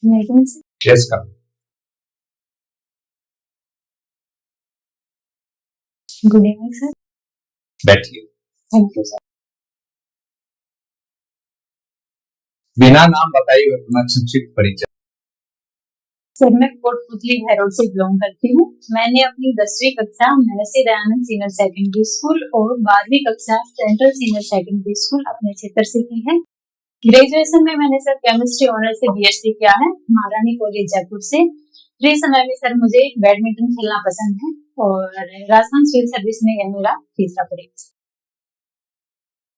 मेघन से। Yes come. Good evening sir. बैठिए। Thank you sir. बिना नाम बताए हुए अपना संक्षिप्त परिचय। सर मैं कोटपुतली भैरोड से बिलोंग करती हूँ। मैंने अपनी 10वीं कक्षा Maharshi Dayanand senior secondary school और 12वीं कक्षा सेंट्रल सीनियर सेकेंडरी स्कूल अपने क्षेत्र से की है। ग्रेजुएशन में मैंने सर केमिस्ट्री ऑनर से बीएससी किया है महारानी कॉलेज जयपुर से। फ्री समय में सर मुझे बैडमिंटन खेलना पसंद है और राजस्थान सिविल सर्विस में यह मेरा तीसरा प्रयास।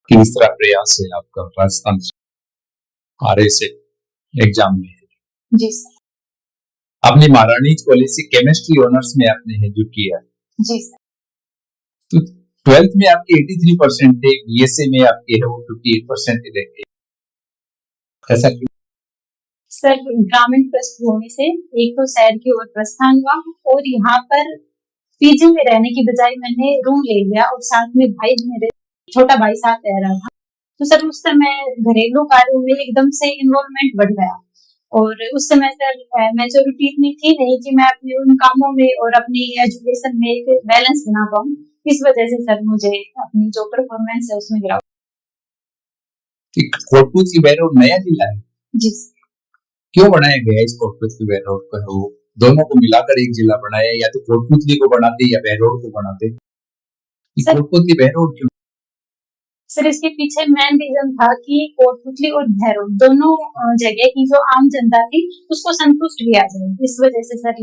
तीसरा प्रयास है आपका राजस्थान आरए से एग्जाम में। जी सर। आपने महारानी कॉलेज से केमिस्ट्री ऑनर्स में आपने है जो किया। जी सर। तो 12th में आपके 83% थे, बीएससी में आपके है वो 58% रहे। ऐसा क्यों? सर ग्रामीण पृष्ठभूमि से एक तो शहर की ओर प्रस्थान हुआ और यहाँ पर पीजी में रहने की बजाय मैंने रूम ले लिया और साथ में भाई मेरे छोटा भाई साथ रह रहा था। तो सर उस समय घरेलू कार्यों में एकदम से इन्वॉल्वमेंट बढ़ गया और उस समय सर मैच्योरिटी इतनी थी नहीं कि मैं अपने उन कामों में और अपनी एजुकेशन में एक बैलेंस बना पाऊं। इस वजह से सर मुझे अपनी जो परफॉर्मेंस है उसमें गिरावट। कोटपुतली भैरोड नया जिला है। जी क्यों बनाया गया इस कोटपुतली भैरोड को? वो दोनों को मिलाकर एक जिला बनाया, या तो कोटपुतली को बनाते या भैरोड को बनाते? कोटपुतली भैरोड क्यों? सर इसके पीछे मेन रीजन था कि कोटपुतली और भैरोड दोनों जगह की जो आम जनता थी उसको संतुष्ट किया जाए, इस वजह से सर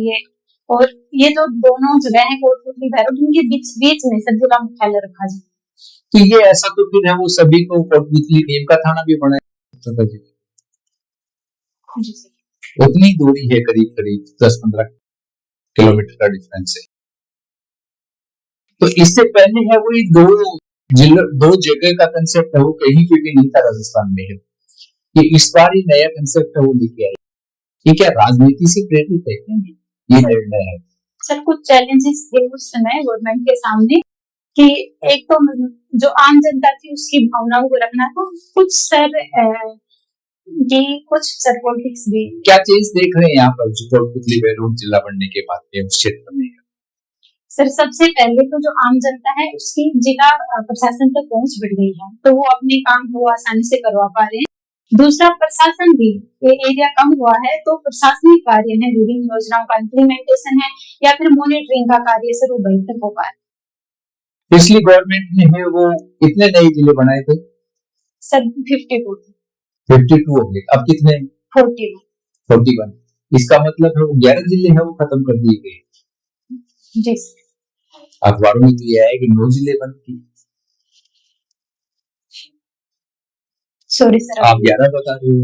ये जो दोनों जगह है कोटपुतली भैरोड इनके बीच में सर जिला मुख्यालय रखा जाए। तो ये ऐसा तो फिर है वो सभी को कोटपुतली नीम का थाना भी बनाया जी। उतनी दूरी है, करीब करीब 10-15 किलोमीटर का डिफरेंस है। तो इससे पहले है वो दो जगह का कंसेप्ट है वो कहीं पे भी नहीं था राजस्थान में है। ये इस बार ही नया कंसेप्ट है वो लेके आए। ये क्या राजनीति से प्रेरित है? ये निर्णय है सर कुछ चैलेंजेस थे उस समय गवर्नमेंट के सामने कि एक तो जो आम जनता थी उसकी भावनाओं को रखना था, कुछ सर पॉलिटिक्स भी। क्या चीज देख रहे हैं यहाँ पर जो कोटपुतली भैरोड जिला बनने के बाद उस क्षेत्र में? सर सबसे पहले तो जो आम जनता है उसकी जिला प्रशासन तक पहुंच बढ़ गई है, तो वो अपने काम को आसानी से करवा पा रहे हैं। दूसरा प्रशासन भी एरिया कम हुआ है तो प्रशासनिक कार्य है, विभिन्न योजनाओं का इम्प्लीमेंटेशन है या फिर मॉनिटरिंग का कार्य सर वो बेहतर हो पा रहा है। पिछली गवर्नमेंट ने है वो कितने नए जिले बनाए थे? सर 52 हो गए। अब कितने? 41। इसका मतलब है वो 11 जिले है वो खत्म कर दिए गए। जी अखबारों में तो यह है कि 9 जिले बंद किए। सॉरी सर आप 11 बता रहे हो।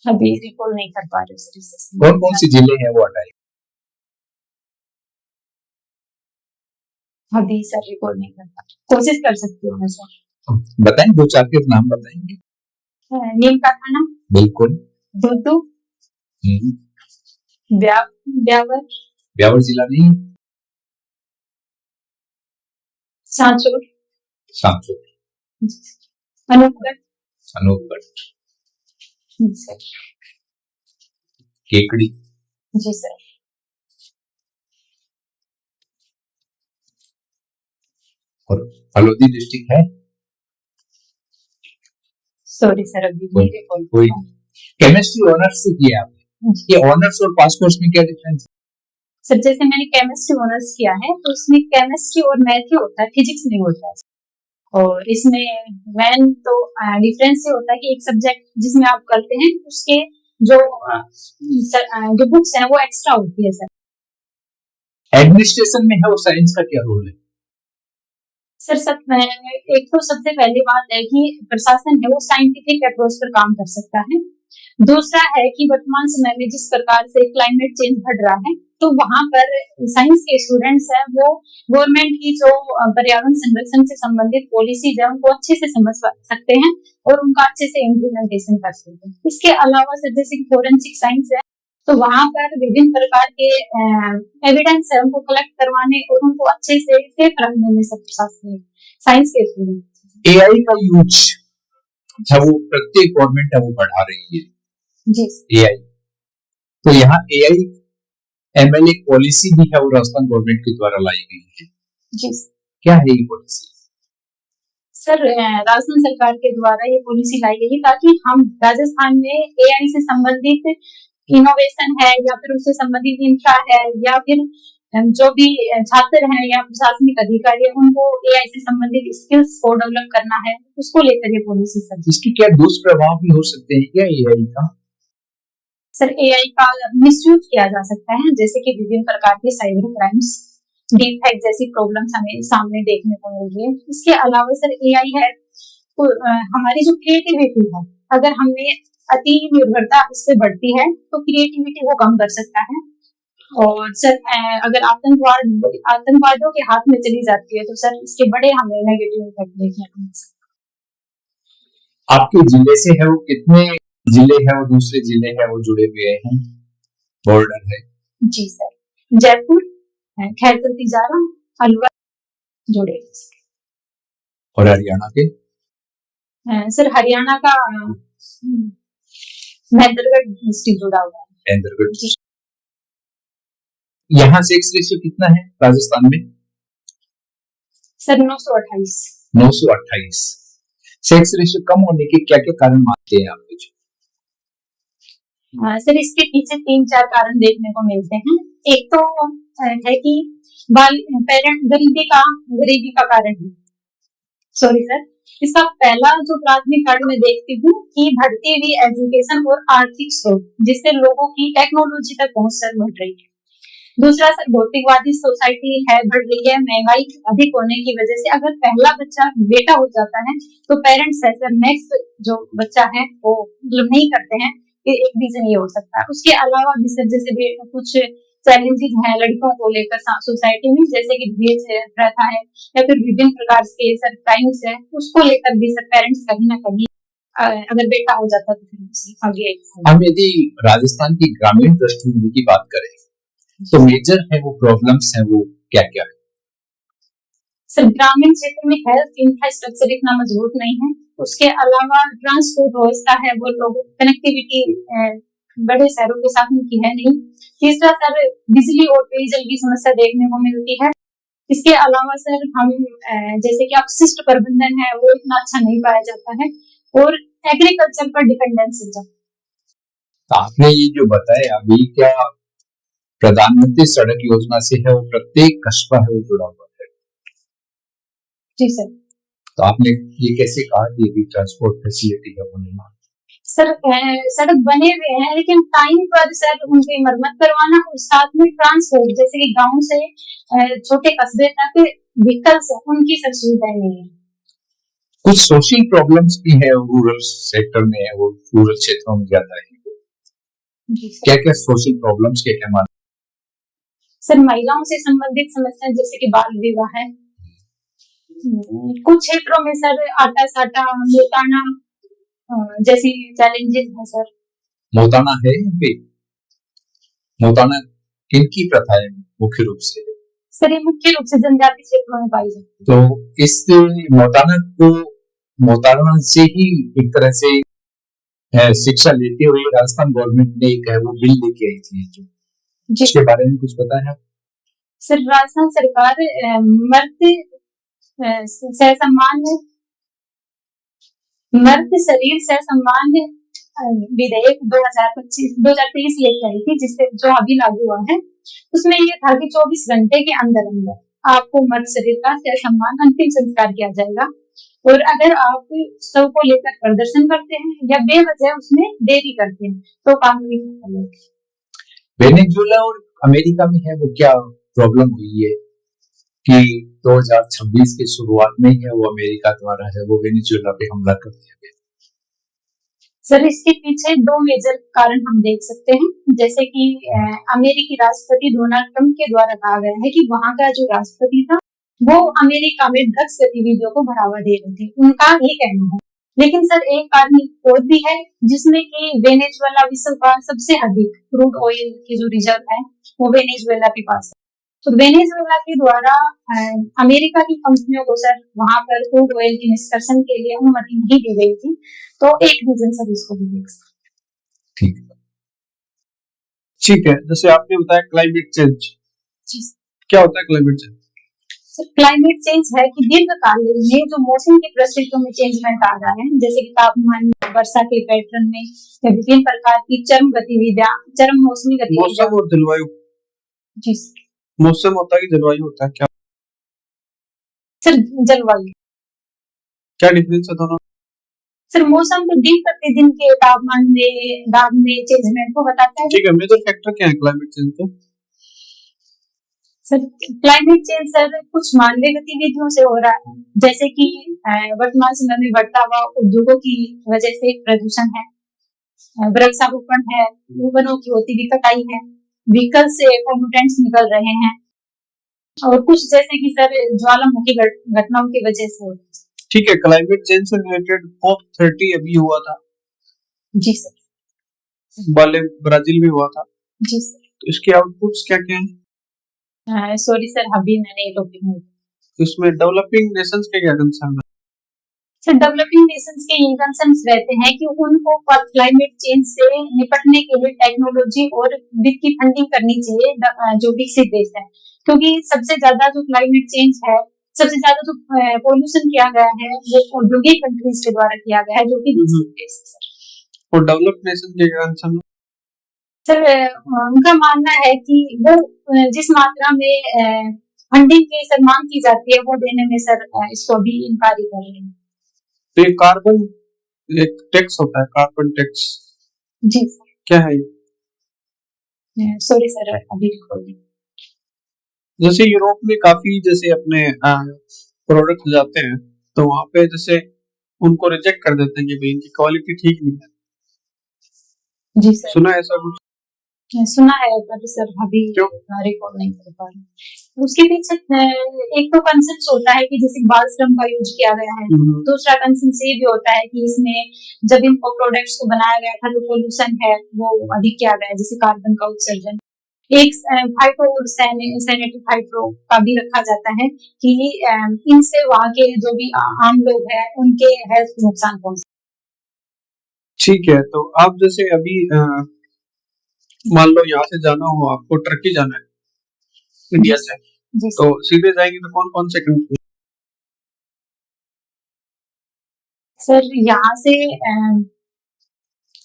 अभी रिकॉल नहीं कर पा रहे सर। कौन कौन से जिले हैं वो हटाए? अभी सर रिकॉल नहीं कर पा, कोशिश कर सकती हूँ मैं सर। बताएं, 2-4 के नाम बताएंगे। नीम का थाना बिल्कुल। दूदू ब्यावर जिला नहीं। सांचौर अनूपगढ़ केकड़ी। जी सर। और फलोदी डिस्ट्रिक्ट है? सॉरी सर अभी कोई केमिस्ट्री ऑनर्स से किया आपने। ये ऑनर्स और पास कोर्स में क्या डिफरेंस है? सर जैसे मैंने केमिस्ट्री ऑनर्स किया है तो इसमें केमिस्ट्री और मैथ ही होता है, फिजिक्स नहीं होता है। और इसमें मेन तो डिफरेंस ये होता है कि एक सब्जेक्ट जिसमें आप करते हैं उसके जो बुक्स हैं वो एक्स्ट्रा होती है सर। एडमिनिस्ट्रेशन में है वो साइंस का क्या रोल है? सर एक तो सबसे पहली बात है कि प्रशासन है वो साइंटिफिक अप्रोच पर काम कर सकता है। दूसरा है कि वर्तमान समय में जिस प्रकार से क्लाइमेट चेंज बढ़ रहा है तो वहां पर साइंस के स्टूडेंट्स हैं वो गवर्नमेंट की जो पर्यावरण संरक्षण से संबंधित पॉलिसीज है उनको अच्छे से समझ सकते हैं और उनका अच्छे से इम्प्लीमेंटेशन कर सकते हैं। इसके अलावा सर जैसे कि फोरेंसिक साइंस है तो वहां पर विभिन्न प्रकार के एविडेंस है उनको कलेक्ट करवाने और उनको अच्छे से सेफ रखने में सब साइंस के स्टूडेंट। एआई का यूज है वो प्रत्येक गवर्नमेंट है वो बढ़ा रही है। जी एआई। तो यहाँ एआई एमएल एक पॉलिसी भी है वो राजस्थान गवर्नमेंट के द्वारा लाई गई है। जी क्या है ये पॉलिसी? सर, राजस्थान सरकार के द्वारा ये पॉलिसी लाई गई है ताकि हम राजस्थान में एआई से संबंधित इनोवेशन है या फिर उससे संबंधित इंफ्रा है या फिर जो भी छात्र हैं या प्रशासनिक अधिकारी है उनको एआई से संबंधित स्किल्स को डेवलप करना है, उसको लेकर ये पॉलिसी सर। इसके क्या दुष्प्रभाव भी हो सकते हैं क्या एआई का? सर, एआई का मिसयूज किया जा सकता है, जैसे कि विभिन्न प्रकार के साइबर क्राइम्स, डीप फेक जैसी प्रॉब्लम्स हमें सामने देखने को मिल रही है। इसके अलावा सर एआई है तो हमारी जो क्रिएटिविटी है, अगर हमें अति निर्भरता इस पे बढ़ती है तो क्रिएटिविटी को कम कर सकता है। और सर अगर आतंकवादियों के हाथ में चली जाती है तो सर इसके बड़े हमें नेगेटिव इफेक्ट देखने को मिल सकते हैं। आपके जिले से है वो कितने जिले हैं वो दूसरे जिले हैं वो जुड़े हुए हैं, बॉर्डर है? जी सर, जयपुर, खैरसर, तिजारा, अलवर जुड़े। और हरियाणा के? सर हरियाणा का महेंद्रगढ़ डिस्ट्रिक्ट जुड़ा हुआ है। महेंद्रगढ़। यहाँ सेक्स रेशियो कितना है राजस्थान में? सर 928। 928। सेक्स रेशियो कम होने के क्या क्या कारण मानते हैं आप? सर इसके पीछे 3-4 कारण देखने को मिलते हैं। एक तो है कि पेरेंट गरीबी का कारण है। सॉरी सर, इसका पहला जो प्राथमिक कारण मैं देखती हूँ कि बढ़ती हुई एजुकेशन और आर्थिक स्रोत, जिससे लोगों की टेक्नोलॉजी तक पहुंच सर बढ़ रही है। दूसरा सर भौतिकवादी सोसाइटी है, बढ़ रही है, महंगाई अधिक होने की वजह से अगर पहला बच्चा बेटा हो जाता है तो पेरेंट्स है सर नेक्स्ट जो बच्चा है वो मतलब नहीं करते हैं। एक रीजन ये हो सकता है। उसके अलावा भी सर जैसे भी कुछ चैलेंजेस हैं लड़कियों को लेकर सोसाइटी में, जैसे कि दहेज प्रथा है या फिर विभिन्न प्रकार के सर क्राइम्स है, उसको लेकर भी सर पेरेंट्स कहीं ना कहीं अगर बेटा हो जाता तो फिर आगे। हम यदि राजस्थान की ग्रामीण पृष्ठभूमि की बात करें तो मेजर है वो प्रॉब्लम्स है वो क्या क्या है? सर ग्रामीण क्षेत्र में हेल्थ इंफ्रास्ट्रक्चर इतना मजबूत नहीं है। उसके अलावा ट्रांसपोर्ट व्यवस्था है वो लोग कनेक्टिविटी बड़े शहरों के साथ उनकी है नहीं। तीसरा सर बिजली और पेयजल की समस्या देखने को मिलती है। इसके अलावा सर हम जैसे कि अपशिष्ट प्रबंधन है वो इतना अच्छा नहीं पाया जाता है और एग्रीकल्चर पर डिपेंडेंस है। आपने ये जो बताया अभी, क्या प्रधानमंत्री सड़क योजना से है वो प्रत्येक कस्बा है वो जुड़ा हुआ है? जी सर। तो आपने ये कैसे कहा कि ये ट्रांसपोर्ट फैसिलिटी है वो नहीं? सर सड़क बने हुए हैं लेकिन टाइम पर सर उनकी मरम्मत करवाना और साथ में ट्रांसपोर्ट जैसे कि गांव से छोटे कस्बे तक व्हीकल्स उनकी सब सुविधाएं नहीं है। कुछ सोशल प्रॉब्लम्स भी है रूरल सेक्टर में, है वो रूरल क्षेत्रों में ज्यादा है। क्या क्या सोशल प्रॉब्लम्स के क्या मान? सर महिलाओं से संबंधित समस्याएं जैसे कि बाल विवाह है। कुछ क्षेत्रों में सर आटा साटा मोटाना जैसी चैलेंजेस है सर। मोटाना है यहाँ पे? मोटाना किनकी प्रथा है मुख्य रूप से? सर ये मुख्य रूप से जनजाति क्षेत्रों में पाई जाती है। तो इस मोटाना से ही एक तरह से शिक्षा लेते हुए राजस्थान गवर्नमेंट ने एक है वो बिल लेके आई थी जो, इसके बारे में कुछ पता है? सर राजस्थान सरकार मर्द शरीर से सम्मान विधेयक 2023 लेके आई थी, जिससे जो अभी लागू हुआ है उसमें ये था कि 24 घंटे के अंदर अंदर आपको मर्द शरीर का सम्मान अंतिम संस्कार किया जाएगा और अगर आप शव को लेकर प्रदर्शन करते हैं या बेवजह उसमें देरी करते हैं तो कानूनी कार्रवाई। वेनेजुएला और अमेरिका में है वो क्या प्रॉब्लम हुई है कि 2026 की शुरुआत में है वो अमेरिका द्वारा है वो वेनेजुएला पे हमला कर दिया गया? सर इसके पीछे 2 मेजर कारण हम देख सकते हैं। जैसे कि अमेरिकी राष्ट्रपति डोनाल्ड ट्रंप के द्वारा कहा गया है कि वहां का जो राष्ट्रपति था वो अमेरिका में ड्रग्स गतिविधियों को बढ़ावा दे रहे थे, उनका ये कहना है। लेकिन सर एक कारण और भी है जिसमें कि वेनेजुएला विश्व का सबसे अधिक क्रूड ऑयल की जो रिजर्व है वो वेनेजुएला के पास है। तो वेनेजुएला के द्वारा अमेरिका की कंपनियों को सर वहां पर क्रूड ऑयल की निष्कर्षण के लिए अनुमति नहीं दी गई थी, तो एक रीजन सर इसको भी देख सकते। ठीक है। ठीक है, जैसे आपने बताया क्लाइमेट चेंज, जी क्या होता है climate change? Sir, climate change है कि दीर्घकाल में जो मौसम की परिस्थितियों में चेंजमेंट आ रहा है, जैसे कि तापमान में, वर्षा के पैटर्न में, या विभिन्न प्रकार की चरम मौसमी गतिविधियां। मौसम और जलवायु, जी मौसम होता है कि जलवायु होता है, क्या सर, जलवायु। क्या डिफरेंस है दोनों? सर, मौसम तो दिन प्रतिदिन के तापमान में, दाब में चेंजमेंट को बताता है। ठीक है, मेजर फैक्टर क्या है क्लाइमेट चेंज के? सर, क्लाइमेट चेंज सर कुछ मानवीय गतिविधियों से हो रहा है, जैसे कि वर्तमान समय में बढ़ता हुआ उद्योगों की वजह से प्रदूषण है, वृक्षारोपण है, वनों की होती हुई कटाई है, व्हीकल से पोल्यूटेंट्स निकल रहे हैं, और कुछ जैसे कि सर ज्वालामुखी घटनाओं की वजह से हो रहा है। ठीक है, क्लाइमेट चेंज से रिलेटेड COP30 अभी हुआ था, जी सर। ब्राजील में हुआ था, जी सर। तो इसके आउटपुट्स क्या क्या हैं? सॉरी सर, अभी मैंने ये टॉपिक नहीं। इसमें डेवलपिंग नेशंस के क्या कंसर्न है? सर, डेवलपिंग नेशंस के ये कंसर्न्स रहते हैं कि उनको क्लाइमेट चेंज से निपटने के लिए टेक्नोलॉजी और वित्त की फंडिंग करनी चाहिए, जो विकसित देश है, क्योंकि सबसे ज्यादा जो क्लाइमेट चेंज है, सबसे ज्यादा जो पोल्यूशन किया गया है वो औद्योगिक कंट्रीज के द्वारा किया गया है, जो कि विकसित देश है सर। और डेवलप्ड नेशन के क्या कंसर्न है? सर, उनका मानना है कि वो जिस मात्रा में फंडिंग की सर मांग की जाती है वो देने में सर इसको भी इनकारी कर रहे हैं। तो ये कार्बन एक टैक्स होता है, कार्बन टैक्स, जी सर। क्या है ये? सॉरी सर, अभी खोल दी। जैसे यूरोप में काफी जैसे अपने प्रोडक्ट जाते हैं, तो वहां पे जैसे उनको रिजेक्ट कर देते हैं कि भाई इनकी क्वालिटी ठीक नहीं है। जी सर, सुना है ऐसा कुछ? सुना है, पर सर अभी क्यों? रिकॉल नहीं कर पा रहे। उसके पीछे एक तो कंसेंस होता है कि जैसे बाल श्रम का यूज किया गया है, दूसरा कंसेंस ये भी होता है कि इसमें जब इनको प्रोडक्ट्स को बनाया गया था तो पोल्यूशन है वो अधिक किया गया है, जैसे कार्बन का उत्सर्जन। एक फाइटो सैनिटरी फाइटो का भी रखा जाता है कि इनसे वहाँ के जो भी आम लोग हैं उनके हेल्थ को नुकसान पहुंचता है। ठीक है, तो आप जैसे अभी मान लो यहाँ से जाना हो, आपको टर्की जाना है इंडिया से, जी तो सीधे जाएंगे तो कौन कौन से कंट्री? सर, यहाँ से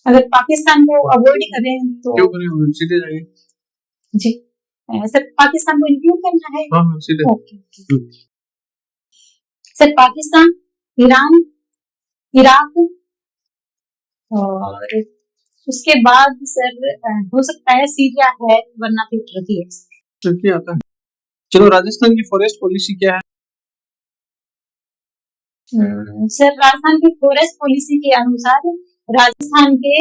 अगर पाकिस्तान को अवॉइड करें तो क्यों करें, सीधे जाएंगे? जी सर, पाकिस्तान को इंक्लूड करना है। हाँ सीधे। Okay. Sir, Pakistan, Iran, Iraq, और उसके बाद सर हो सकता है सीरिया है, वरना फिर टर्की है। टर्की आता है। चलो, राजस्थान की फॉरेस्ट पॉलिसी क्या है? सर, राजस्थान की फॉरेस्ट पॉलिसी के अनुसार राजस्थान के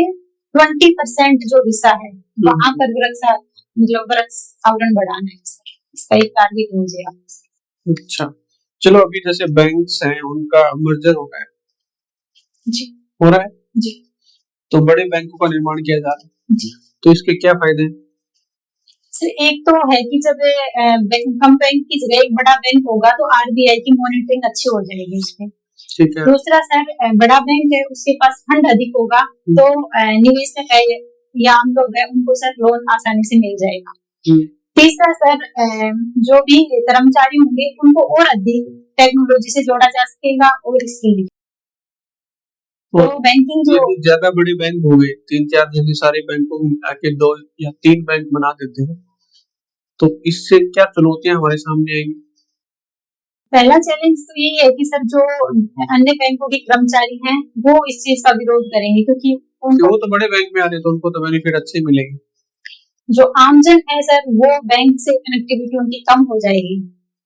20% जो हिस्सा है वहां पर वृक्ष आवरण बढ़ाना है सर, इसका एक टारगेट मुझे आप। अच्छा, चलो, अभी जैसे बैंक्स हैं उनका मर्जर हो गया है, जी हो रहा है जी, तो बड़े बैंकों का निर्माण किया जा रहा है जी। तो इसके क्या फायदे हैं? सर, एक तो है कि जब कम बैंक की जगह एक बड़ा बैंक होगा तो आरबीआई की मॉनिटरिंग अच्छी हो जाएगी इसमें। ठीक है। दूसरा सर, बड़ा बैंक है उसके पास फंड अधिक होगा तो निवेशक है या आम लोग है उनको सर लोन आसानी से मिल जाएगा। तीसरा सर, जो भी कर्मचारी होंगे उनको और अधिक टेक्नोलॉजी से जोड़ा जा सकेगा और स्किल। तो बैंकिंग जो ज्यादा बड़े बैंक हो गए, 3-4 जैसे सारे बैंकों को मिला के 2 या 3 बैंक बना देते हैं, तो इससे क्या चुनौतियां हमारे सामने आएंगी? पहला चैलेंज तो यही है कि सर जो अन्य बैंकों के कर्मचारी हैं वो इस चीज का विरोध करेंगे, क्योंकि वो तो बड़े बैंक में आ रहे तो उनको तो बेनिफिट अच्छे मिलेंगे। जो आमजन है सर वो बैंक से कनेक्टिविटी उनकी कम हो जाएगी,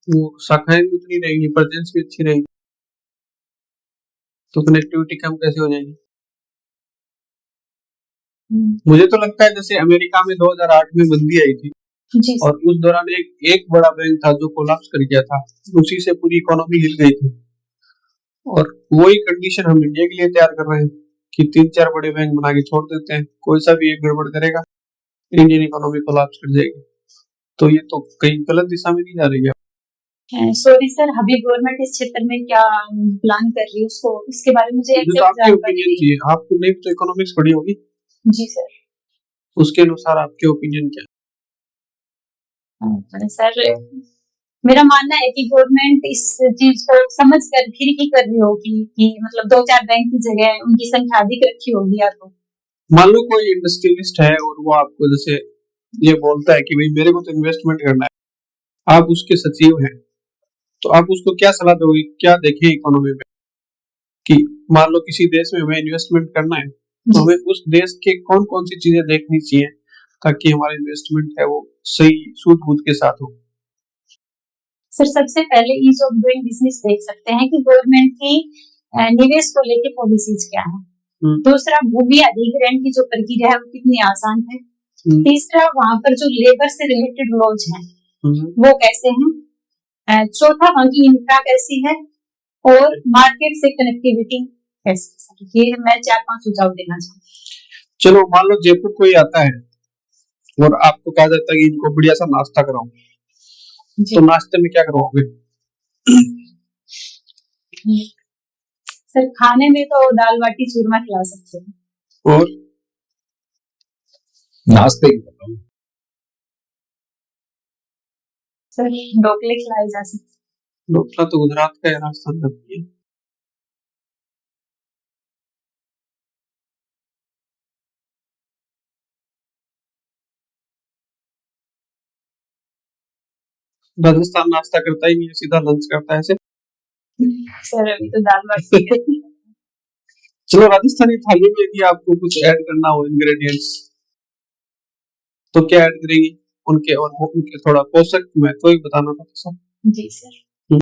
वो शाखाएं भी उतनी रहेंगी, प्रेजेंस भी अच्छी रहेगी, तो कनेक्टिविटी कम कैसे हो जाएगी? मुझे तो लगता है जैसे अमेरिका में 2008 में मंदी आई थी जी और उस दौरान एक बड़ा बैंक था जो कोलैप्स कर गया था, उसी से पूरी इकोनॉमी हिल गई थी। और वही कंडीशन हम इंडिया के लिए तैयार कर रहे हैं कि 3-4 बड़े बैंक बना के छोड़ देते हैं, कोई सा भी एक गड़बड़ करेगा इंडियन इकोनॉमी कोलैप्स कर जाएगी। तो ये तो कहीं गलत दिशा में नहीं जा रही है। सॉरी सर, अभी गवर्नमेंट इस क्षेत्र में क्या प्लान कर रही है उसको इसके बारे में मुझे आपकी ओपिनियन चाहिए। आपको नहीं तो इकोनॉमिक्स पढ़ी होगी? जी सर। उसके अनुसार आपके ओपिनियन क्या सर मेरा मानना है कि गवर्नमेंट इस चीज को समझ कर फिर ही कर रही होगी कि मतलब 2-4 बैंक की जगह उनकी संख्या अधिक रखी होगी या तो। है? मान लो कोई इंडस्ट्रियलिस्ट है और वो आपको जैसे ये बोलता है कि भाई मेरे को तो इन्वेस्टमेंट करना है, आप उसके सचिव हैं, तो आप उसको क्या सलाह दोगे, क्या देखें इकोनॉमी में कि मान लो किसी देश में हमें इन्वेस्टमेंट करना है तो हमें उस देश के कौन कौन सी चीजें देखनी चाहिए ताकि हमारा इन्वेस्टमेंट है वो सही सूझबूझ के साथ हो? सर सबसे पहले ईज ऑफ डूइंग बिजनेस देख सकते हैं कि गवर्नमेंट की निवेश को लेके पॉलिसीज क्या है। दूसरा, भूमि अधिग्रहण की जो प्रक्रिया है वो कितनी आसान है। तीसरा, वहां पर जो लेबर से रिलेटेड लॉज हैं वो कैसे हैं। चौथा, वहां की इंफ्रा कैसी है और मार्केट से कनेक्टिविटी कैसी है। ये मैं 4-5 सुझाव देना चाहूँ। चलो मान लो जयपुर कोई आता है और आपको कहा जाता है कि इनको बढ़िया सा नाश्ता कराओ, तो नाश्ते में क्या करवाओगे? सर खाने में तो दाल बाटी चूरमा खिला सकते हैं। और नाश्ते की बताओ। सर ढोकले खिलाए जा सकते हैं। ढोकला तो गुजरात का है, राजस्थान का नहीं है। राजस्थान नाश्ता करता ही नहीं है, सीधा लंच करता है। सर अभी तो दाल बाटी है। चलो राजस्थानी थाली में यदि आपको कुछ ऐड करना हो इंग्रेडिएंट्स तो क्या ऐड करेंगी उनके, और उनके थोड़ा पोषक महत्व भी बताना था सर। जी सर।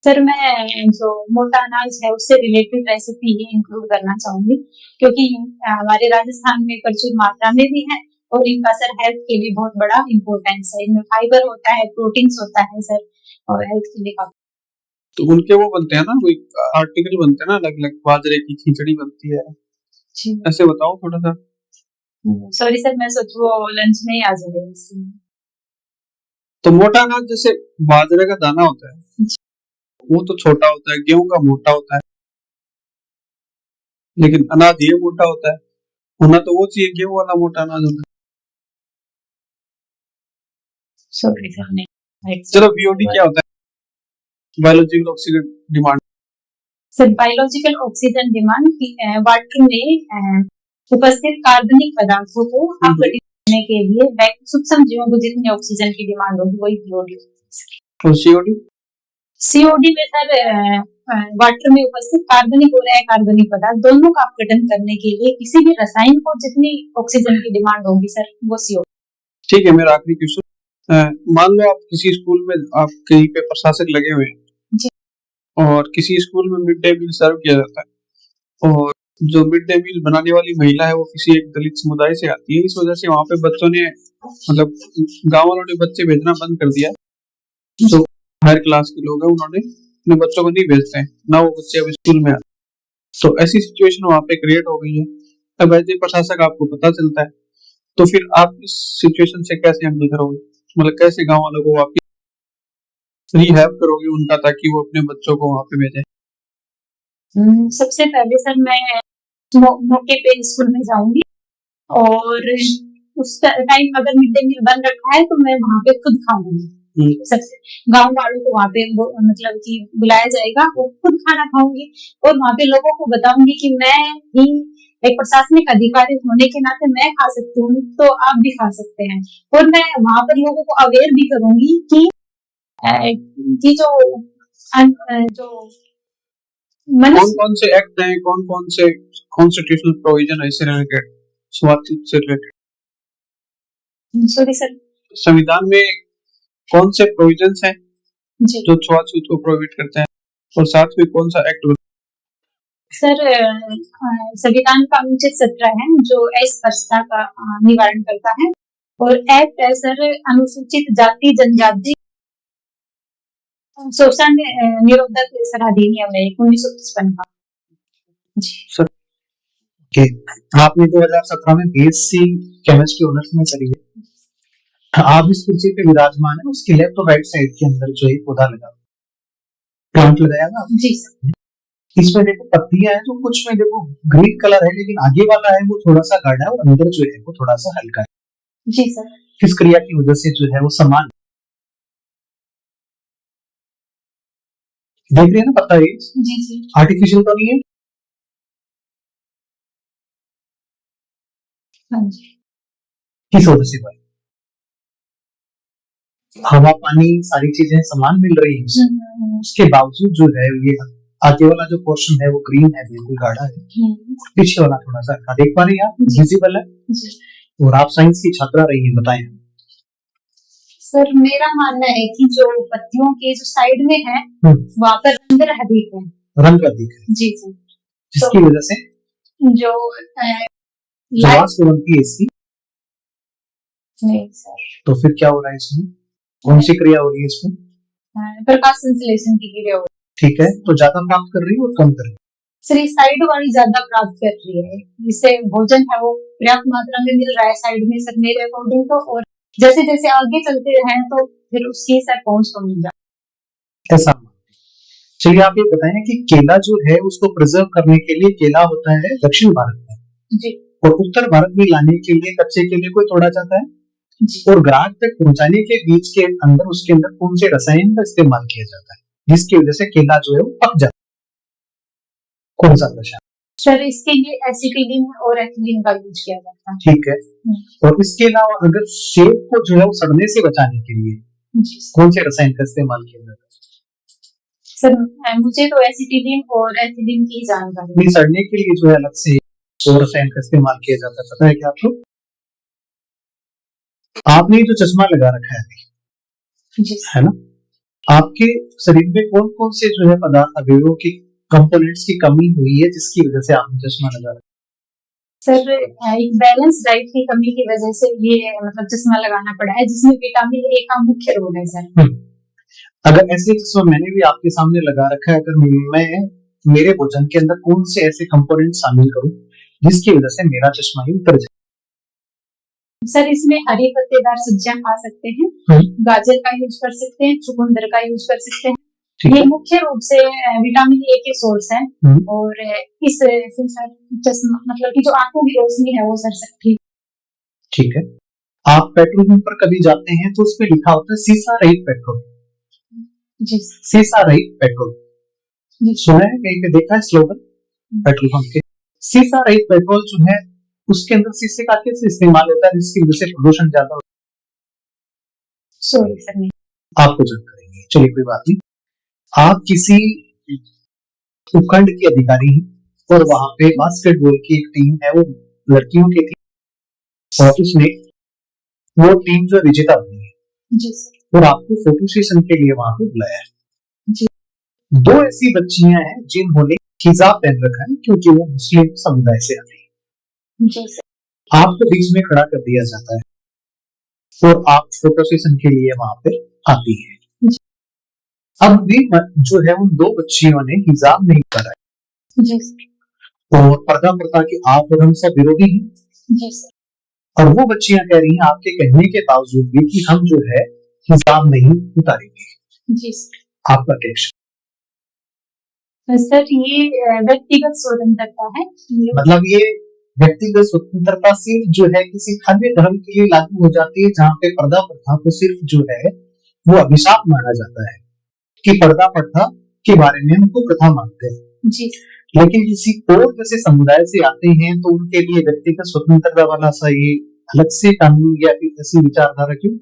सर मैं जो मोटा अनाज है उससे रिलेटेड रेसिपी ही इंक्लूड करना चाहूंगी क्योंकि हमारे राजस्थान में प्रचुर मात्रा में भी है और इनका सर हेल्थ के लिए बहुत बड़ा इम्पोर्टेंस है। इनमें फाइबर होता है, प्रोटीन्स होता है सर, और हेल्थ के लिए काफी। तो उनके वो बनते हैं ना, कोई आर्टिकल बनते हैं ना, अलग अलग बाजरे की खिचड़ी बनती है, ऐसे बताओ थोड़ा सा। सॉरी सर, मैं सोच वो लंच में ही आ जाएगा। तो मोटा अनाज जैसे बाजरे का दाना होता है वो तो छोटा होता है, गेहूं का मोटा होता है, लेकिन अनाज ये मोटा होता है। होना तो वो चाहिए गेहूं वाला मोटा अनाज होता है। सॉरी सर नहीं। चलो बीओडी क्या होता है? Biological oxygen demand. Sir biological oxygen demand water में उपस्थित कार्बनिक पदार्थों को अपघटित करने के लिए सूक्ष्म जीवों को जितनी ऑक्सीजन की डिमांड होगी वही बीओडी। और सीओडी? सीओडी में सर वाटर में उपस्थित कार्बनिक और अकार्बनिक पदार्थ दोनों का अपघटन करने के लिए किसी भी रसायन को जितनी ऑक्सीजन की डिमांड होगी सर वो सीओडी। ठीक है, मेरा आखिरी क्वेश्चन, मान लो आप किसी स्कूल में, आप कहीं पे प्रशासक लगे हुए हैं और किसी स्कूल में मिड डे मील सर्व किया जाता है और जो मिड डे मील बनाने वाली महिला है वो किसी एक दलित समुदाय से आती है। इस वजह से वहां पे बच्चों ने, मतलब गांव वालों ने बच्चे भेजना बंद कर दिया। जो हायर क्लास के लोग हैं उन्होंने अपने बच्चों को नहीं भेजते हैं, ना वो बच्चे अब स्कूल में आते। तो ऐसी सिचुएशन वहां पे क्रिएट हो गई है। अब ऐसे प्रशासक आपको पता चलता है तो फिर आप इस सिचुएशन से कैसे हैंडल करोगे? मतलब कैसे गांव वालों को वापस रिहैब करोगे उनका ताकि वो अपने बच्चों को वहां पे भेजें? सबसे पहले सर मैं मौके पे स्कूल में जाऊंगी और उस टाइम अगर मिड डे मील बंद रखा है तो मैं वहां पे खुद खाऊंगी। सबसे गांव वालों को वहां पे मतलब कि बुलाया जाएगा और खुद खाना खाऊंगी और वहां पे लोगों को बताऊंगी कि मैं भी एक प्रशासनिक अधिकारी होने के नाते मैं खा सकती हूँ तो आप भी खा सकते हैं। और मैं वहां पर लोगों को अवेयर भी करूंगी कि जो कौन कौन से एक्ट हैं, कौन कौन से कॉन्स्टिट्यूशनल प्रोविजन है इससे रिलेटेड, छुआछूत से रिलेटेड। सॉरी सर, संविधान में कौन से प्रोविजंस हैं जो छुआछूत को प्रोहिबिट करते हैं और साथ में कौन सा एक्ट? सर संविधान का अनुच्छेद 17 है जो अस्पृश्यता का निवारण करता है और एक्ट है सर अनुसूचित जाति जनजाति शोषण निरोधक अधिनियम है 1955 का। जी सर ओके, आपने 2017 में बीएससी केमिस्ट्री ऑनर्स में करी है। आप इस कुर्सी पे विराजमान है, उसके लेफ्ट और राइट साइड के अंदर जो एक पौधा लगा, प्लांट लगाया ना? जी सर। इसमें देखो पत्तियां हैं, जो कुछ में देखो ग्रीन कलर है, लेकिन आगे वाला है वो थोड़ा सा गाढ़ा है और अंदर जो है वो थोड़ा सा हल्का है। जी सर। किस क्रिया की वजह से जो है वो समान देख रहे हैं ना पत्ता, ये जी जी। आर्टिफिशियल तो नहीं है। हाँ जी। किस वजह से भाई? हवा पानी सारी चीजें समान मिल रही है, उसके बावजूद जो है ये आगे वाला जो पोर्शन है वो ग्रीन है, बिल्कुल गाढ़ा है, पीछे वाला थोड़ा सा हल्का। देख पा रही हैं आप, विजिबल है। जी। और आप साइंस की छात्रा रही हैं, बताएं। सर मेरा मानना है कि जो पत्तियों के जो साइड में है वहाँ पर रंग अधिक है। रंग अधिक है, जी जी। जिसकी वजह से जो जवास बनती है इसकी। नहीं सर। तो फिर क्या हो रहा है इसमें, कौन सी क्रिया हो रही है इसमें? प्रकाश संश्लेषण की क्रिया हो रही ठीक है, तो ज्यादा प्राप्त कर रही है और कम कर रही है? है। सर ये साइड वाली ज्यादा प्राप्त कर रही है, जिससे भोजन है वो पर्याप्त मात्रा में मिल रहा है साइड में सर मेरे अकॉर्डिंग तो। और जैसे जैसे आगे चलते हैं तो फिर उसकी सर पहुंच कम हो जाए ऐसा। चलिए आप ये बताएं कि केला जो है उसको प्रिजर्व करने के लिए केला होता है दक्षिण भारत में जी। और उत्तर भारत में लाने के लिए कच्चे केले को तोड़ा जाता है, जी। और ग्राहक तक पहुंचाने के बीच के अंदर उसके अंदर कौन से रसायन का इस्तेमाल किया जाता है जिसकी वजह से केला जो है वो पक जाता है? कौन सा रसायन? सर इसके लिए एसिटिलीन और एथिलीन का यूज किया जाता है। ठीक है, और इसके अलावा अगर सेब को जो है वो सड़ने से बचाने के लिए जी कौन से रसायन का इस्तेमाल किया जाता है? सर मुझे तो एसिटिलीन और एथिलीन की जानकारी नहीं, सड़ने के लिए जो है अलग से और रसायन का इस्तेमाल किया जाता है, पता है क्या आपको? आपने जो चश्मा लगा रखा है अभी, जी है ना, आपके शरीर में कौन कौन से जो है पदार्थ अवयवों की कंपोनेंट्स की कमी हुई है जिसकी वजह से आपने चश्मा लगा रखा सर एक बैलेंस डाइट की कमी की वजह से ये मतलब चश्मा लगाना पड़ा है, जिसमें विटामिन ए का मुख्य रोल है सर। है? अगर ऐसे चश्मा मैंने भी आपके सामने लगा रखा है, अगर मैं मेरे भोजन के अंदर कौन से ऐसे कंपोनेंट शामिल करूं जिसकी वजह से मेरा चश्मा ही उतर जाए? सर इसमें हरी पत्तेदार सब्जियां खा सकते हैं, गाजर का यूज कर सकते हैं, चुकंदर का यूज कर सकते हैं। ये मुख्य रूप से विटामिन ए के सोर्स हैं और इससे सर चश्मा मतलब कि जो आंखों की रोशनी है वो सर सकती। ठीक है, आप पेट्रोल पंप पर कभी जाते हैं तो उस पे लिखा होता है सीसा रहित पेट्रोल। जी। सीसा रहित पेट्रोल सुना है कहीं पे, देखा है स्लोगन पेट्रोल पंप के? सीसा रहित पेट्रोल जो है उसके अंदर शीशे का कैसे इस्तेमाल होता है जिसकी वजह से प्रदूषण ज्यादा होता है? सॉरी सर नहीं आपको जानकारी नहीं है, चलिए कोई बात नहीं। आप किसी उपखंड के अधिकारी हैं और वहां पे बास्केटबॉल की एक टीम है, वो लड़कियों की थी, और उसने वो टीम जो विजेता बनी है जी सर। और आपको फोटो सेशन के लिए वहां पे बुलाया है। जी। दो ऐसी बच्चियां हैं जिन्होंने हिजाब पहन रखा है क्योंकि वो मुस्लिम समुदाय से आती है। जी सर। आपको बीच में खड़ा कर दिया जाता है और आप फोटो सेशन के लिए वहां पे आती है। अब भी जो है उन दो बच्चियों ने हिजाब नहीं करा है जी सर। और पर्दा प्रथा के आप और हम सब विरोधी हैं। जी सर। और वो बच्चियां कह रही हैं आपके कहने के बावजूद भी कि हम जो है हिजाब नहीं उतारेंगे। जी सर। आपका क्या? सर ये व्यक्तिगत स्वतंत्रता है, मतलब ये व्यक्तिगत स्वतंत्रता सिर्फ जो है किसी अन्य धर्म के लिए लागू हो जाती है जहाँ पे पर्दा प्रथा को सिर्फ जो है वो अभिशाप माना जाता है कि पर्दा प्रथा के बारे में हमको प्रथा मानते हैं। जी। लेकिन किसी और जैसे समुदाय से आते हैं तो उनके लिए व्यक्तिगत स्वतंत्रता वाला सा ये अलग से कानून या फिर ऐसी विचारधारा क्यों?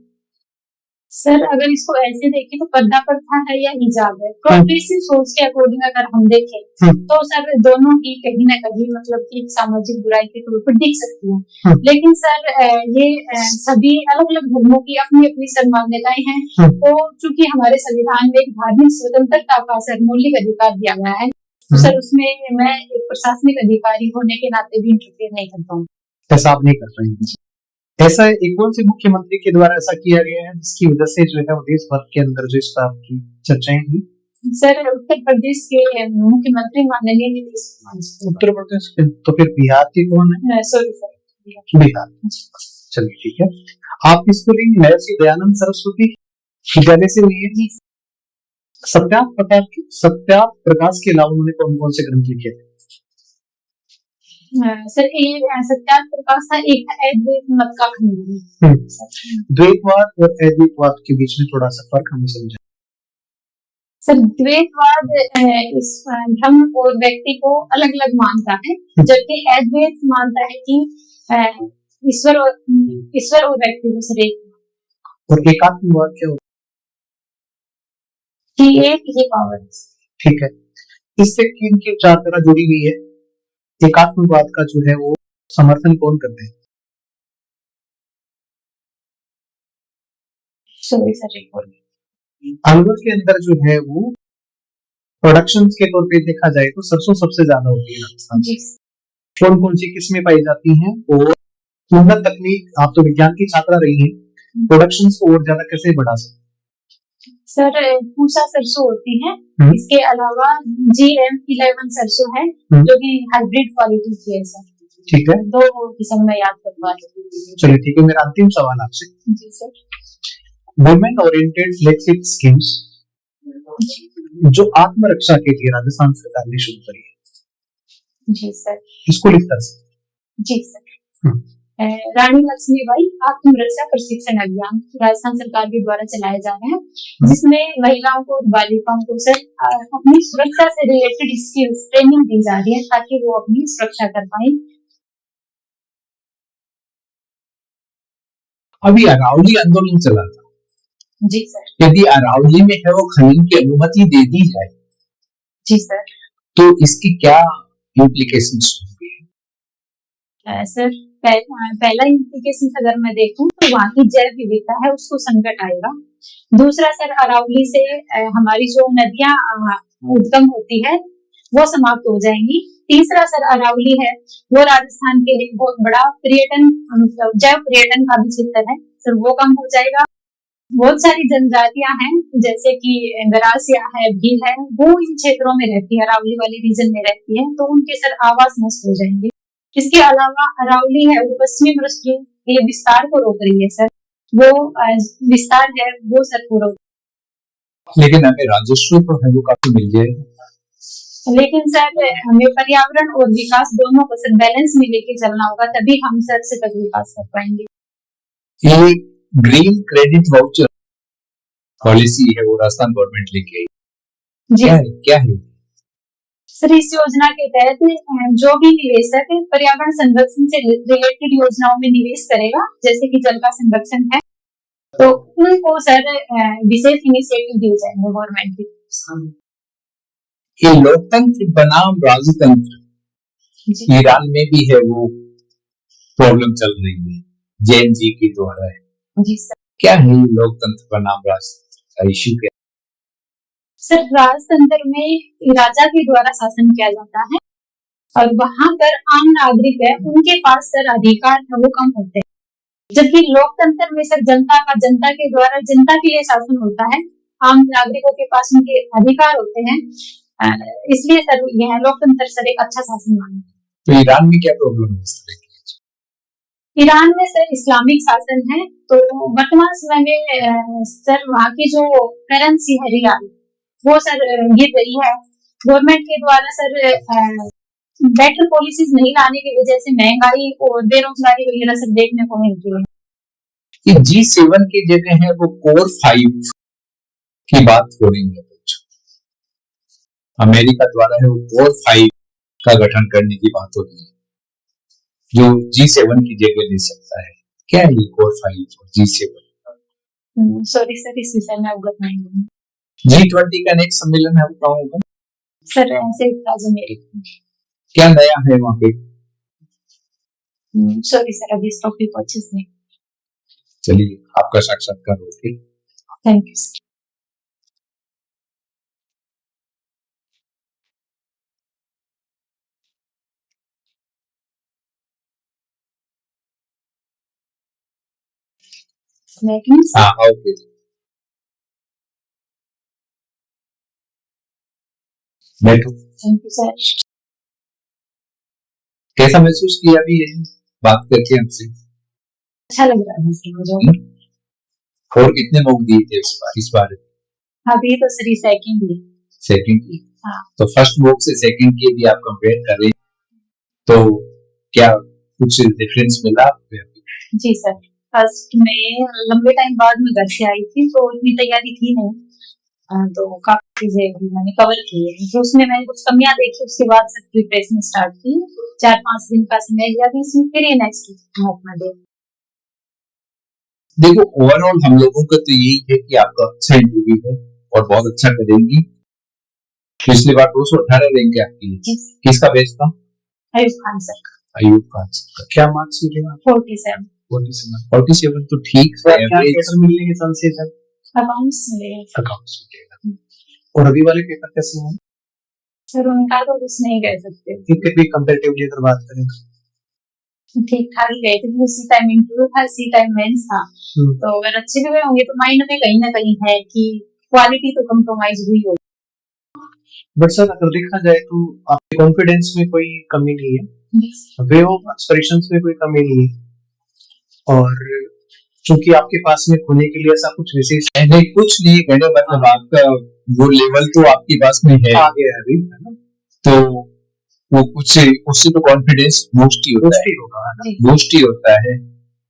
सर अगर इसको ऐसे देखें तो पर्दा प्रथा है या हिजाब है, प्रोग्रेसिव सोच के अकॉर्डिंग अगर हम देखें तो सर दोनों ही कहीं ना कहीं मतलब कि सामाजिक बुराई के तौर पर दिख सकती है। लेकिन सर ये सभी अलग अलग धर्मों की अपनी अपनी सर मान्यताएं हैं, तो चूंकि हमारे संविधान में एक धार्मिक स्वतंत्रता का सर मौलिक अधिकार दिया गया है, तो सर उसमें मैं एक प्रशासनिक अधिकारी होने के नाते भी इंटरफेयर नहीं करता हूँ। ऐसा आप नहीं कर पाएंगे। ऐसा एक कौन से मुख्यमंत्री के द्वारा ऐसा किया गया है जिसकी वजह से जो है देश भर के अंदर जो इस बात की चर्चाएं हुई? सर उत्तर प्रदेश के मुख्यमंत्री माननीय नीतीश कुमार। उत्तर प्रदेश के? तो फिर बिहार के कौन है? Sorry sir Bihar. चलिए ठीक है। आपकी स्कूलिंग महर्षि दयानंद सरस्वती विद्यालय से हुई है? जी। सत्या प्रकाश के अलावा उन्होंने कौन कौन से ग्रंथ लिखे थे? सर ये सत्यार्थ प्रकाश था, एक अद्वैत मत का खंडन। द्वैतवाद और अद्वैतवाद के बीच में थोड़ा सा फर्क हमें समझाएं। सर द्वैतवाद इस ब्रह्म और व्यक्ति को अलग अलग मानता है, जबकि अद्वैत मानता है कि ईश्वर और व्यक्ति को सर एक। और एकात्मवाद क्या होता कि एक ही पावर है। ठीक है, इससे इनकी विचारधारा जुड़ी हुई है। एकात्मवाद का जो है वो समर्थन कौन करते हैं? सॉरी सर, रिकॉर्ड अलवर के अंदर जो है वो प्रोडक्शन के तौर पे देखा जाए तो सरसों सबसे ज्यादा होती है राजस्थान में। जी कौन कौन सी किस्में पाई जाती हैं और उन्नत तकनीक, आप तो विज्ञान की छात्रा रही हैं, प्रोडक्शन को और ज्यादा कैसे बढ़ा सकते? सर पूसा सरसों होती है, इसके अलावा GM11 सरसों है जो कि हाइब्रिड क्वालिटी की है सर। ठीक है, दो किस्म में याद करवा दीजिए। चलिए ठीक है। मेरा अंतिम सवाल आपसे, जी sir. Women oriented flexible schemes जो आत्मरक्षा के लिए राजस्थान सरकार ने शुरू करी है, जी सर। इसको लिखता है। जी सर। रानी लक्ष्मीबाई आत्मरक्षा प्रशिक्षण अभियान राजस्थान सरकार के द्वारा चलाए जा रहे हैं, जिसमें महिलाओं को, बालिकाओं को सर अपनी सुरक्षा से रिलेटेड स्किल्स ट्रेनिंग दी जा रही है ताकि वो अपनी सुरक्षा कर पाए। अभी अरावली आंदोलन चला था, जी सर। यदि अरावली में है वो खनन की अनुमति दे दी जाए, जी सर, तो इसकी क्या इम्प्लीकेशंस होंगे? सर पहला इम्प्लीकेशन अगर मैं देखूं तो वहाँ की जैव विविधता है उसको संकट आएगा। दूसरा सर अरावली से हमारी जो नदियां उद्गम होती है वो समाप्त हो जाएंगी। तीसरा सर अरावली है वो राजस्थान के लिए बहुत बड़ा पर्यटन, मतलब जैव पर्यटन का भी क्षेत्र है सर, वो कम हो जाएगा। बहुत सारी जनजातियां हैं जैसे कि गरासिया है, भील है, वो इन क्षेत्रों में रहती है, अरावली वाले रीजन में रहती है, तो उनके सर आवास नष्ट हो जाएंगे। इसके अलावा अरावली है वो पश्चिमी मरुस्थलीय के विस्तार को रोक रही है सर, वो विस्तार है वो सर को रोक। लेकिन हमें राजस्व तो है वो काफी मिल जाएगा, लेकिन सर हमें पर्यावरण और विकास दोनों को सर बैलेंस में लेके चलना होगा, तभी हम सर से तक विकास कर पाएंगे। ये ग्रीन क्रेडिट वाउचर पॉलिसी है वो राजस्थान गवर्नमेंट लेके आई, क्या है सर? इस योजना के तहत जो भी निवेशक पर्यावरण संरक्षण से रिलेटेड योजनाओं में निवेश करेगा, जैसे कि जल का संरक्षण है, तो उनको सर विशेष इनिशिएटिव दिए जाएंगे गवर्नमेंट की। ये लोकतंत्र बनाम राजतंत्र ईरान में भी है वो प्रॉब्लम चल रही है, JNG के द्वारा है। जी सर। क्या है लोकतंत्र बनाम राजतंत्र का इश्यू? क्या सर राजतंत्र में राजा के द्वारा शासन किया जाता है और वहां पर आम नागरिक है उनके पास सर अधिकार है वो कम होते हैं, जबकि लोकतंत्र में सर जनता के द्वारा जनता के लिए शासन होता है, आम नागरिकों के पास उनके अधिकार होते हैं, इसलिए सर यह लोकतंत्र सर एक अच्छा शासन माना है। तो ईरान में क्या प्रॉब्लम है इस तरह की? ईरान में सर इस्लामिक शासन है, तो वर्तमान समय में सर वहाँ की जो करेंसी है रियाल वो सर गिर रही है। गवर्नमेंट के द्वारा सर बेटर पॉलिसीज नहीं लाने की वजह से महंगाई और बेरोजगारी वगैरह सब देखने को मिलती है। ये G7 की जगह है वो कोर 5 की बात हो रही है, अमेरिका द्वारा है वो कोर 5 का गठन करने की बात हो रही है जो G7 की जगह ले सकता है। क्या है ये कोर 5 और G7? सॉरी सर, इस विषय में अवगत नहीं हूँ। G20 का नेक्स्ट सम्मेलन है वो कहाँ होगा सर? संयुक्त अमेरिका। क्या नया है वहाँ पे? सॉरी सर, अभी इस टॉपिक को अच्छे से नहीं। चलिए आपका साक्षात्कार हो गया, थैंक यू सर। हाँ ओके। बैठो। Thank you sir. कैसा महसूस किया अभी ये बात करके हमसे? अच्छा लग रहा है सर मुझे। और कितने मौके दिए थे इस बार? अभी तो सर सेकंड ही। सेकंड की। हाँ। तो फर्स्ट बुक से सेकंड की यदि आप कंपेयर करें तो क्या कुछ डिफरेंस मिला आपको? जी सर, फर्स्ट में लंबे टाइम बाद में घर से आई थी तो इतनी तैयारी थी नहीं, तो काफी चीजें मैंने कवर की है। तो उसमें मैंने कुछ कमियां देखी, उसके बाद से प्रिपरेशन स्टार्ट की। 4-5 दिन का समय लिया था इसमें, फिर ये नेक्स्ट मौका दे। देखो ओवरऑल हम लोगों का तो यही है कि आपका अच्छा इंटरव्यू है और बहुत अच्छा करेंगी। पिछली बार 218 रैंक है आपकी। जी किसका बेच था? अयूब खान सर। अयूब खान सर का। क्या मार्क्स मिले आपको? 47 47 तो ठीक तो है, क्या एवरेज। पेपर मिलने के चांस है सर? अकाउंट्स मिले अकाउंट्स मिलेगा। और अभी वाले पेपर कैसे हैं? सर, उनका तो कुछ नहीं कह सकते, इनके भी कंपैरेटिवली अगर बात करें ठीक ठाक ही गए थे। उसी टाइम इंटरव्यू था, इसी टाइम मेंस था, तो अगर अच्छे भी गए होंगे तो माइंड में कहीं ना कहीं है कि क्वालिटी तो कंप्रोमाइज हुई होगी। बट सर अगर देखा जाए तो आपके कॉन्फिडेंस में कोई कमी नहीं है, वे ऑफ एक्सप्रेशंस में कोई कमी नहीं है, और क्योंकि आपके पास में होने के लिए ऐसा कुछ विशेष नहीं, कुछ नहीं कहने मतलब आपका वो लेवल तो आपके पास में है, आ गया है अभी, है ना? तो वो कुछ उससे तो कॉन्फिडेंस बूस्ट ही होता है, मुश्किल होगा, है ना? बूस्ट ही होता है।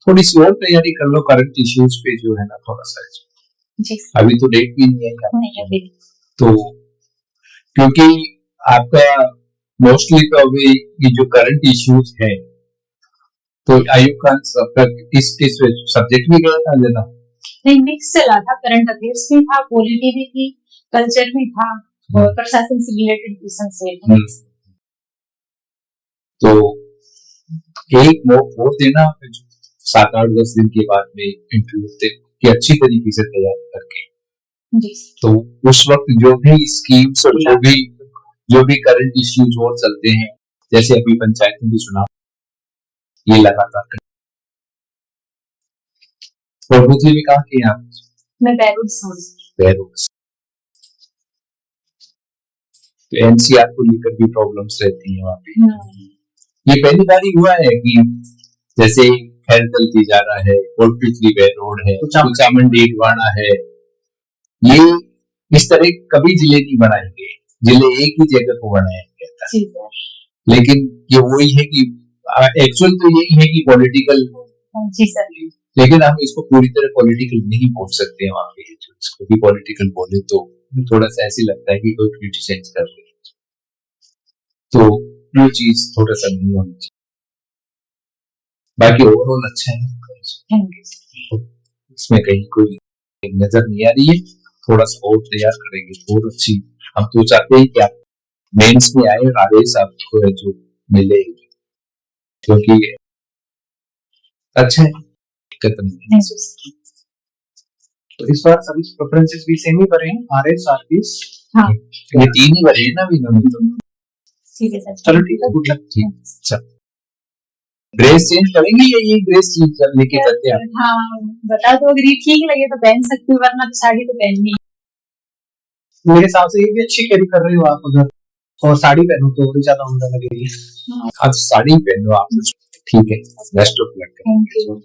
थोड़ी सी और तैयारी कर लो करंट इश्यूज पे जो है ना, थोड़ा सा। जी अभी तो डेट भी नहीं है नहीं अभी। तो क्योंकि आपका मोस्टली तो अभी ये जो करंट इश्यूज है, तो आयुब खान सबका किस सब्जेक्ट भी गया था ज्यादा? नहीं, मिक्स चला था, करंट अफेयर्स भी था, पॉलिटी भी थी, कल्चर भी था और प्रशासन से रिलेटेड क्वेश्चन से थे। तो एक और देना 7-8-10 दिन के बाद में इंटरव्यू दे कि अच्छी तरीके से तैयारी करके, जी तो उस वक्त जो भी स्कीम्स और जो भी करंट इश्यूज और चलते हैं, जैसे अभी पंचायत में भी चुनाव, ये लगातार करें। और दूसरी भी कहा कि आप मैं बैरूड से बैरूड, तो एनसीआर को लेकर भी प्रॉब्लम्स रहती हैं वहाँ पे। ये पहली बार ही हुआ है कि जैसे खैरतल की जा रहा है, कोटपिचली बैरोड है, कुचामन डेडवाना है, ये इस तरह कभी जिले नहीं बनाएंगे, जिले एक ही जगह को बनाया गया था। लेकिन ये वही है कि एक्चुअल तो यही है कि पॉलिटिकल, जी सर, लेकिन हम इसको पूरी तरह पॉलिटिकल नहीं बोल सकते हैं। वहाँ पे इसको भी पॉलिटिकल बोले तो थोड़ा सा ऐसे लगता है कि कोई क्रिटिसाइज कर रहे हैं, तो वो चीज थोड़ा सा नहीं होनी चाहिए। बाकी ओवरऑल अच्छा है, इसमें कहीं कोई नजर नहीं आ रही है। थोड़ा सा और तैयार करेंगे बहुत अच्छी। हम तो चाहते हैं कि आप मेंस में आए और आदेश आपको है जो मिले, क्योंकि अच्छा है, दिक्कत नहीं। तो इस बार सभी प्रेफरेंसेस भी सेम ही भरे हैं, आरएस आरपीएस। हाँ, ये 3 ही भरे हैं ना अभी इन्होंने तो। ठीक है सर, चलो ठीक है, गुड लक। अच्छा, ड्रेस चेंज करेंगे या ये ड्रेस चेंज करने के करते हैं? हाँ बता दो, अगर ये ठीक लगे तो पहन सकती हूँ, वरना तो साड़ी तो पहननी है। मेरे हिसाब से ये भी अच्छी कैरी कर रही हो आप उधर, और साड़ी पहनो तो और ज्यादा उम्दा लगेगी। आज साड़ी पहनो आप, ठीक है, best of luck. Thank you.